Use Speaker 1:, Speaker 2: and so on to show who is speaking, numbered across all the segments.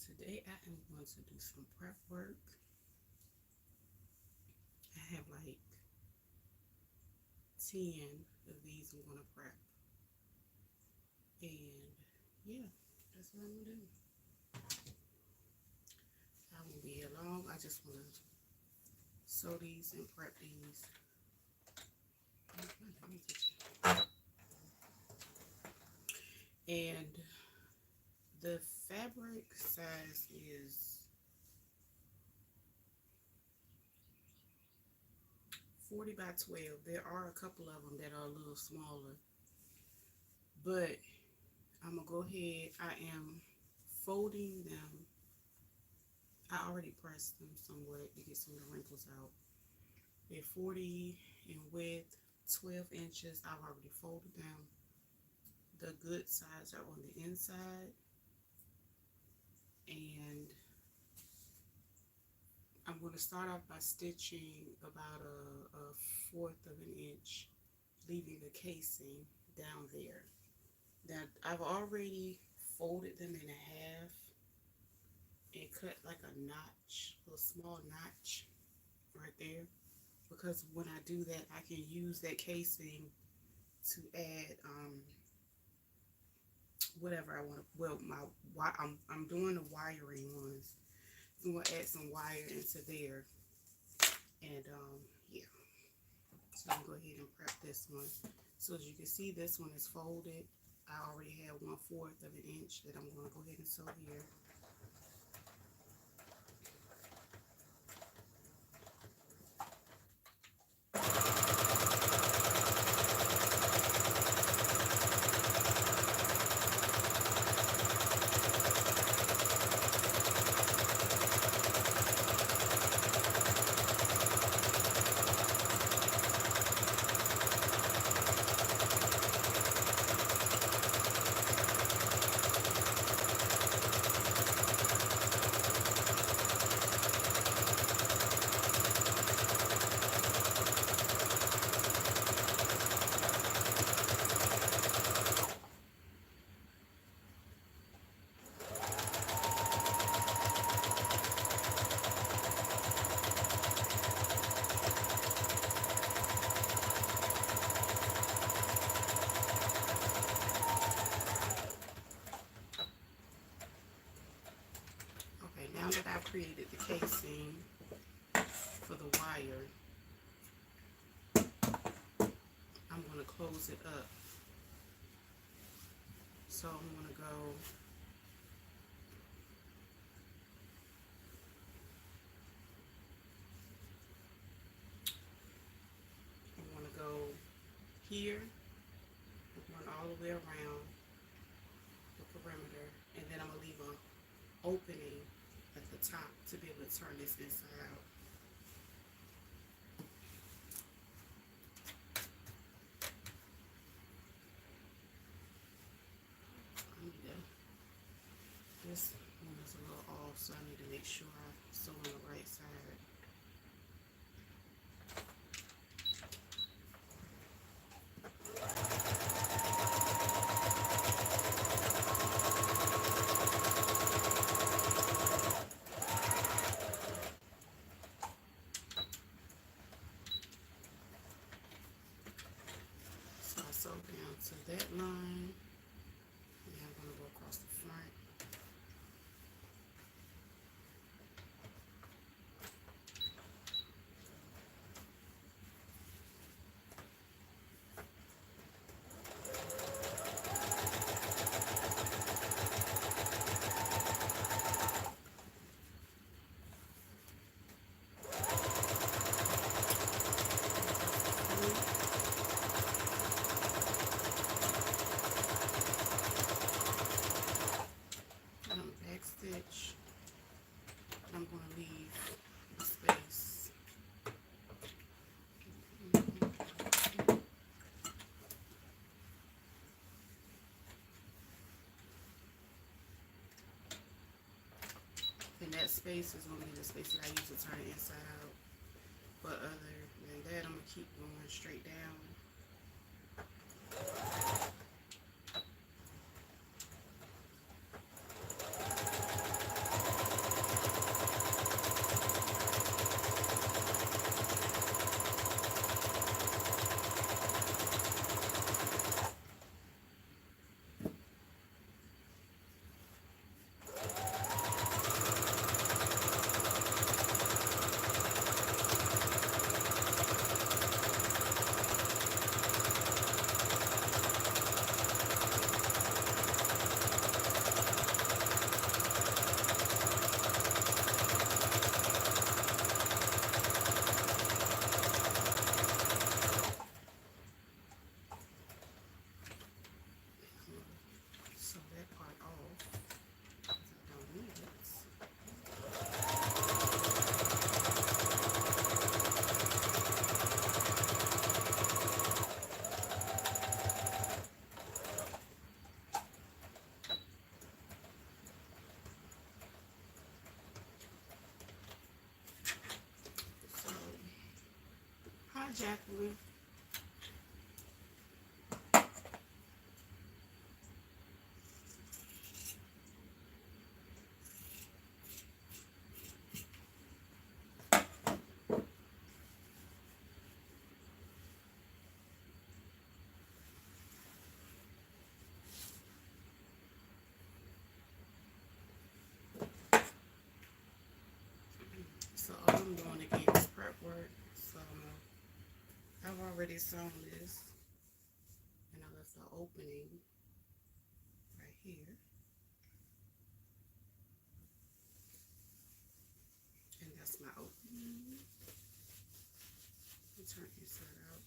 Speaker 1: Today I am going to do some prep work. I have like 10 of these I'm going to prep. And yeah, that's what I'm going to do. I won't be here long. I just want to sew these and prep these. And the fabric size is 40 by 12. There are a couple of them that are a little smaller, but I'm gonna go ahead. I am folding them. I already pressed them somewhat to get some of the wrinkles out. They're 40 in width, 12 inches. I've already folded them. The good sides are on the inside, and I'm going to start off by stitching about a fourth of an inch, leaving the casing down there. Now, I've already folded them in half and cut like a notch, a small notch right there, because when I do that, I can use that casing to add whatever I want. Well, I'm doing the wiring ones. I'm gonna add some wire into there, and yeah. So I'm gonna go ahead and prep this one. So as you can see, this one is folded. I already have 1/4 of an inch that I'm gonna go ahead and sew here. Okay, now that I've created the casing for the wire, I'm gonna close it up. So I'm gonna go here, run all the way around the perimeter, and then I'm gonna leave an opening at the top to be able to turn this inside out. This one is a little off, so I need to make sure I sew on the right side. So I sew down to that line, and I'm going to go across the front. Stitch. I'm going to leave the space. And that space is going to be the space that I use to turn it inside out. But other than that, I'm going to keep going straight down. Hi, Jacqueline. So all I'm doing again is prep work. So I've already sewn this, and I left the opening right here, and that's my opening. Let me turn inside out.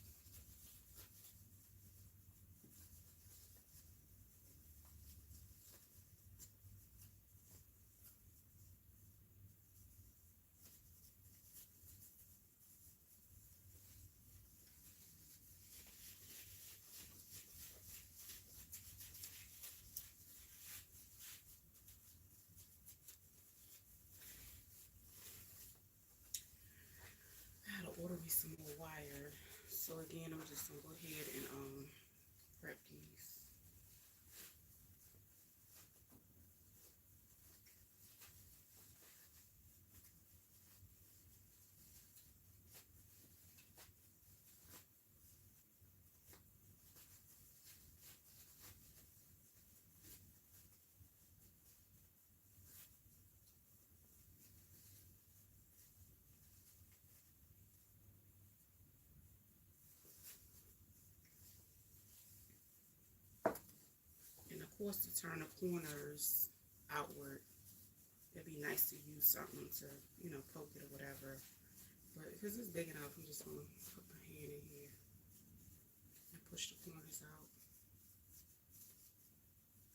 Speaker 1: I had to order me some more wire. So again, I'm just gonna go ahead and prep these. And of course, to turn the corners outward, it'd be nice to use something to, poke it or whatever. But because it's big enough, I'm just gonna put my hand in here and push the corners out.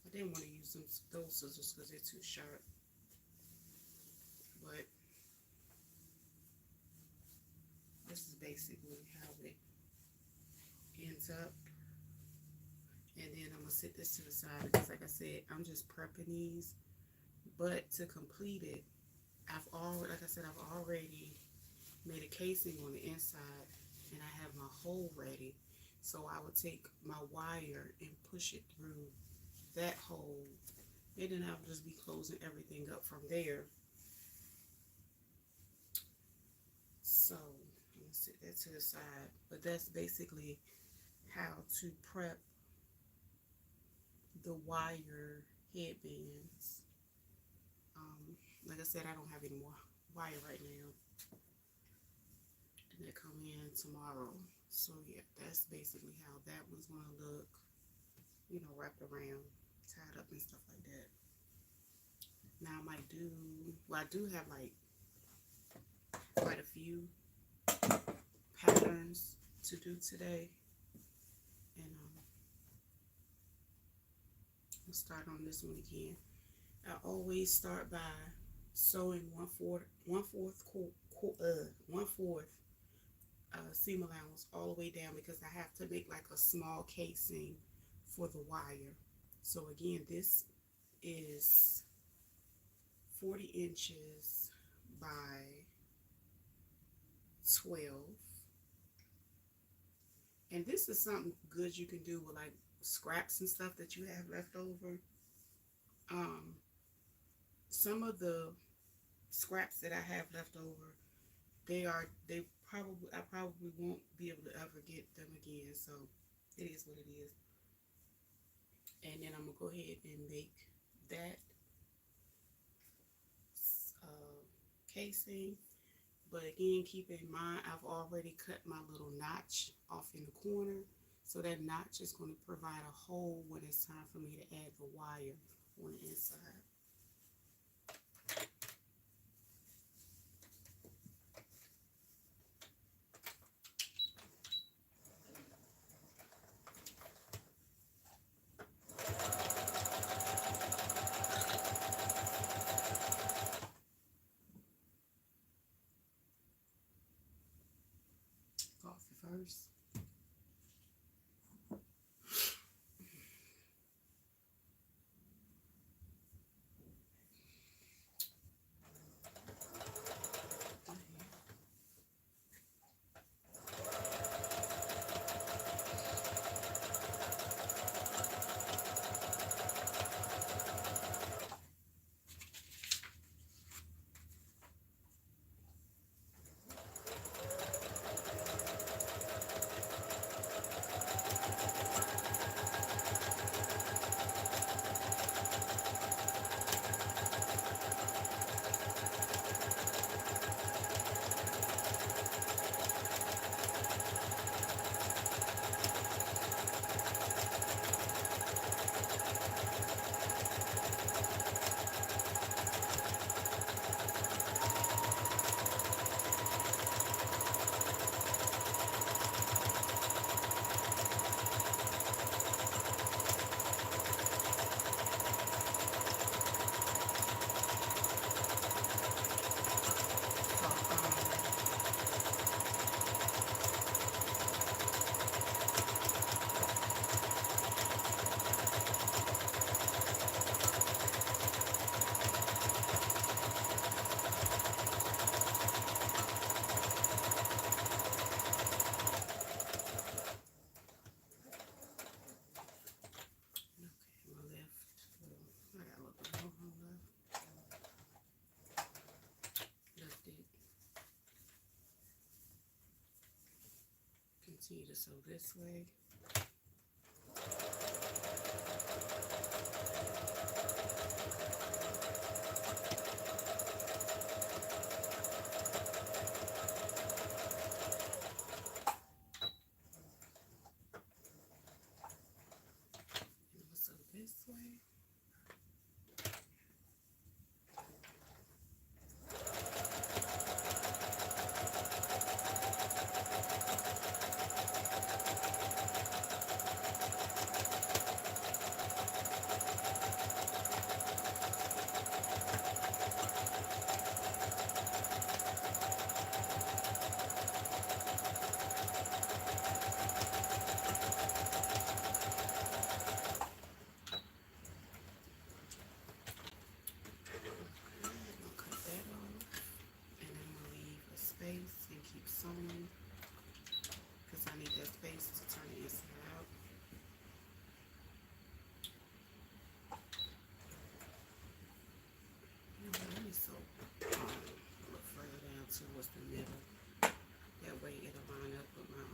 Speaker 1: I didn't want to use those scissors because they're too sharp. But this is basically how it ends up. And then I'm gonna sit this to the side because, like I said, I'm just prepping these. But to complete it, I've already made a casing on the inside, and I have my hole ready. So I would take my wire and push it through that hole, and then I'll just be closing everything up from there. So I'm gonna sit that to the side. But that's basically how to prep the wire headbands. Like I said, I don't have any more wire right now, and they come in tomorrow. So yeah, that's basically how that one's gonna look, wrapped around, tied up and stuff like that. Now I might do, well, I do have like quite a few patterns to do today, and we'll start on this one again. I always start by sewing one fourth seam allowance all the way down because I have to make like a small casing for the wire. So again, this is 40 inches by 12. And this is something good you can do with like scraps and stuff that you have left over. Some of the scraps that I have left over, I probably won't be able to ever get them again. So it is what it is. And then I'm gonna go ahead and make that casing. But again, keep in mind, I've already cut my little notch off in the corner. So that notch is going to provide a hole when it's time for me to add the wire on the inside. Coffee first. continue to sew this way. And also this way. And keep sewing because I need that space to turn it inside out. Let me sew a little further down towards the middle. That way it'll line up with my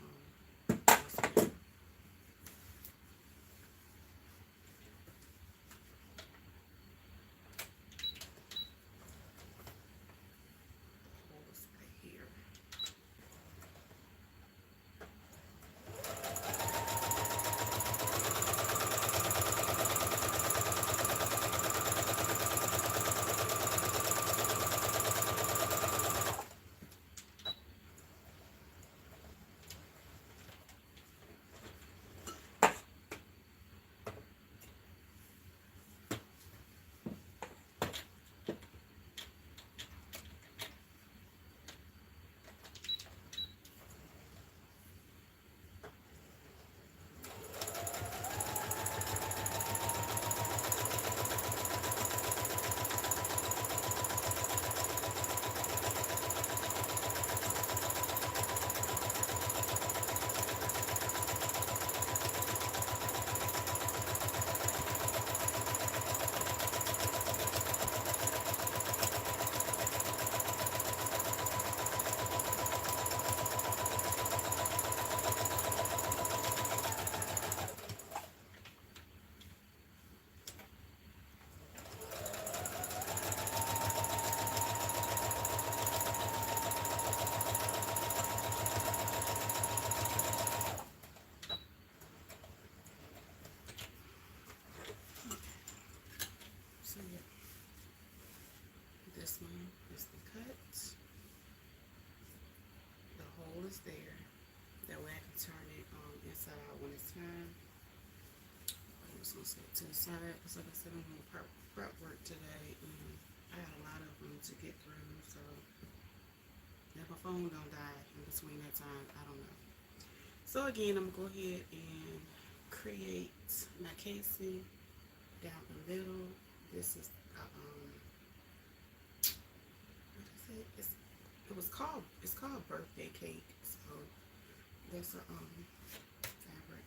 Speaker 1: this one is the cut. The hole is there. That way I can turn it inside out when it's time. I'm just going to set it to the side because like I said, I'm doing prep work today and I got a lot of them to get through, so if my phone don't die in between that time, I don't know. So again, I'm going to go ahead and create my casing down the middle. This is it's called birthday cake. So there's a fabric.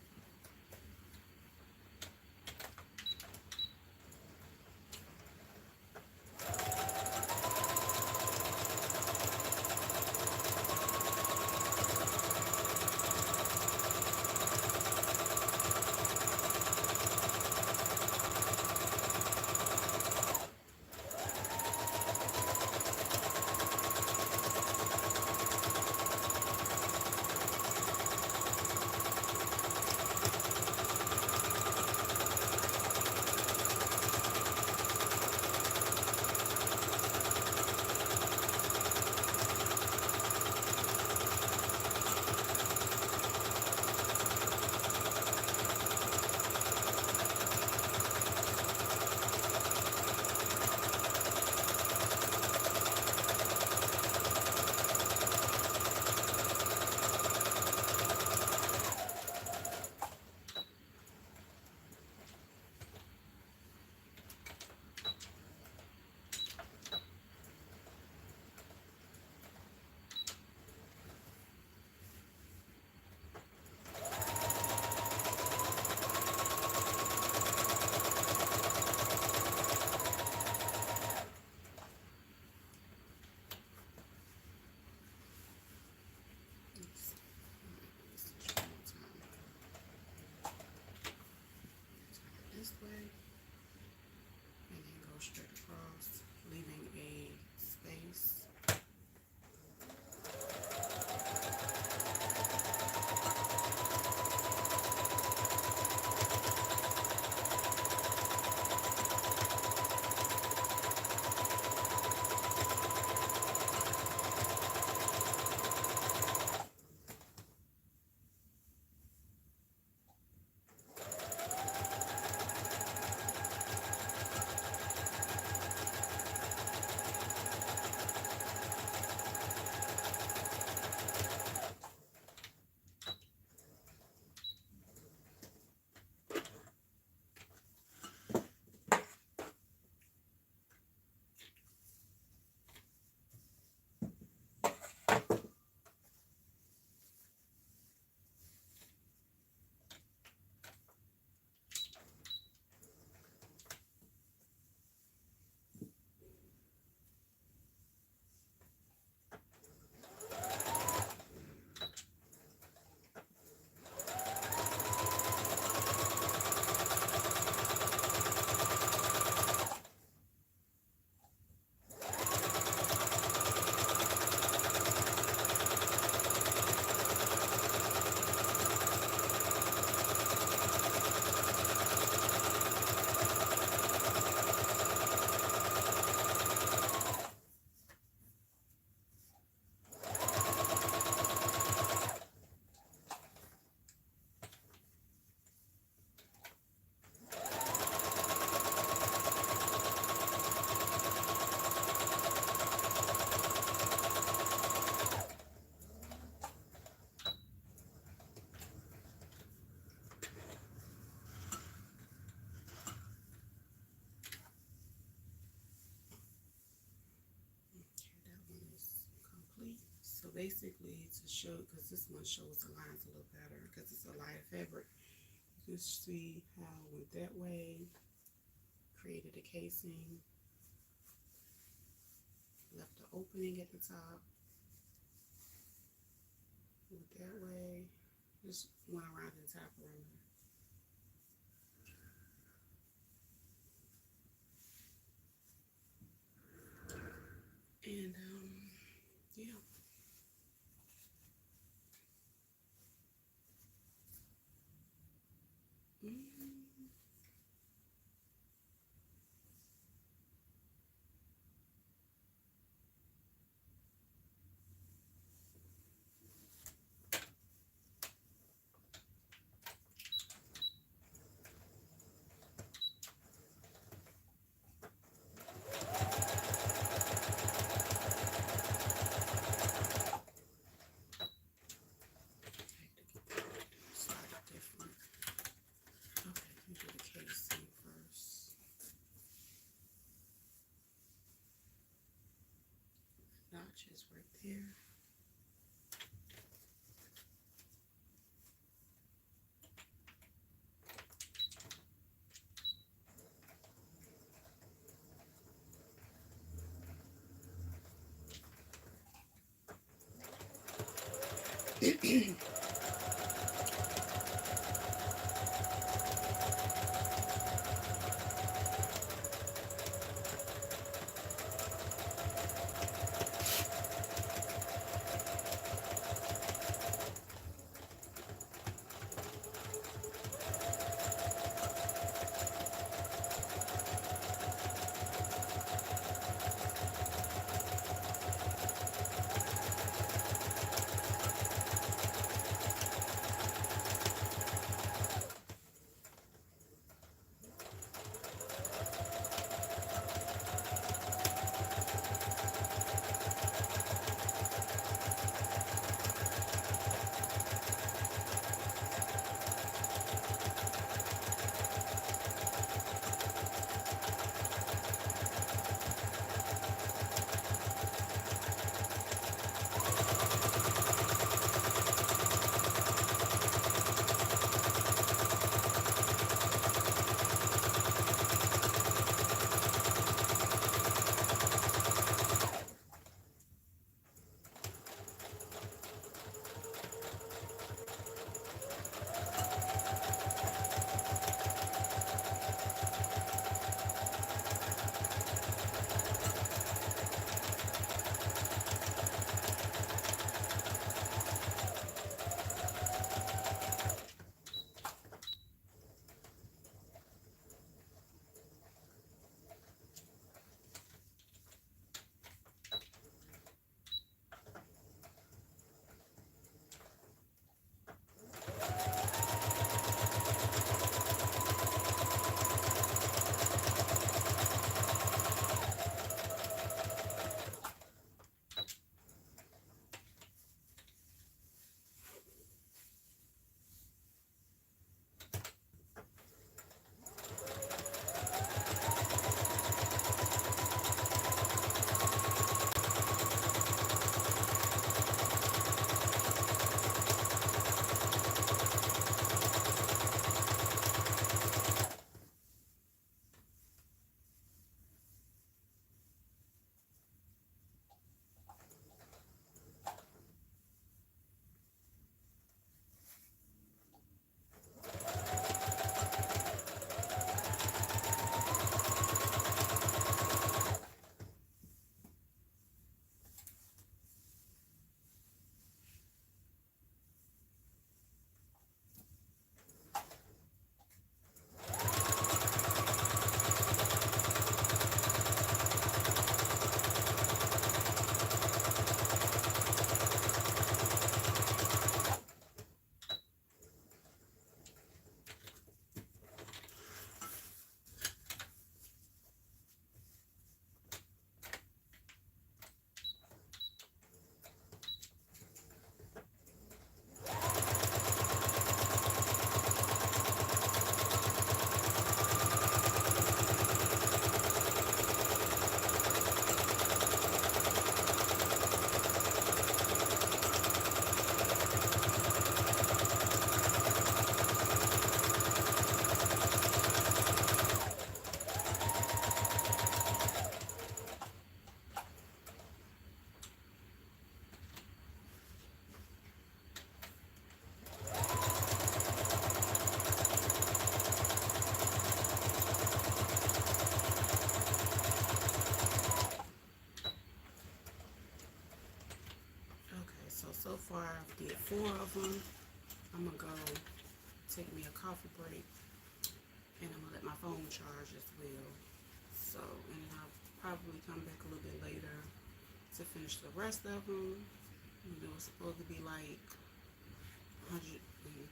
Speaker 1: basically to show, because this one shows the lines a little better because it's a lighter fabric. You can see how I went that way, created a casing, left the opening at the top, went that way, just went around the top perimeter. And yeah. Mm. Slightly different. Okay, let me do the casing first. Notches right there. 4 of them. I'm gonna go take me a coffee break, and I'm gonna let my phone charge as well. So, and then I'll probably come back a little bit later to finish the rest of them. You know, it's supposed to be like 100 and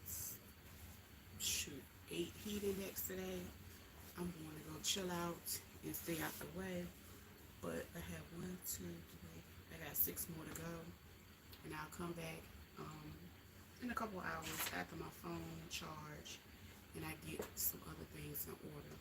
Speaker 1: shoot 8 heat index today. I'm going to go chill out and stay out the way. But I have 1, 2, 3. I got 6 more to go, and I'll come back in a couple hours after my phone charge and I get some other things in order.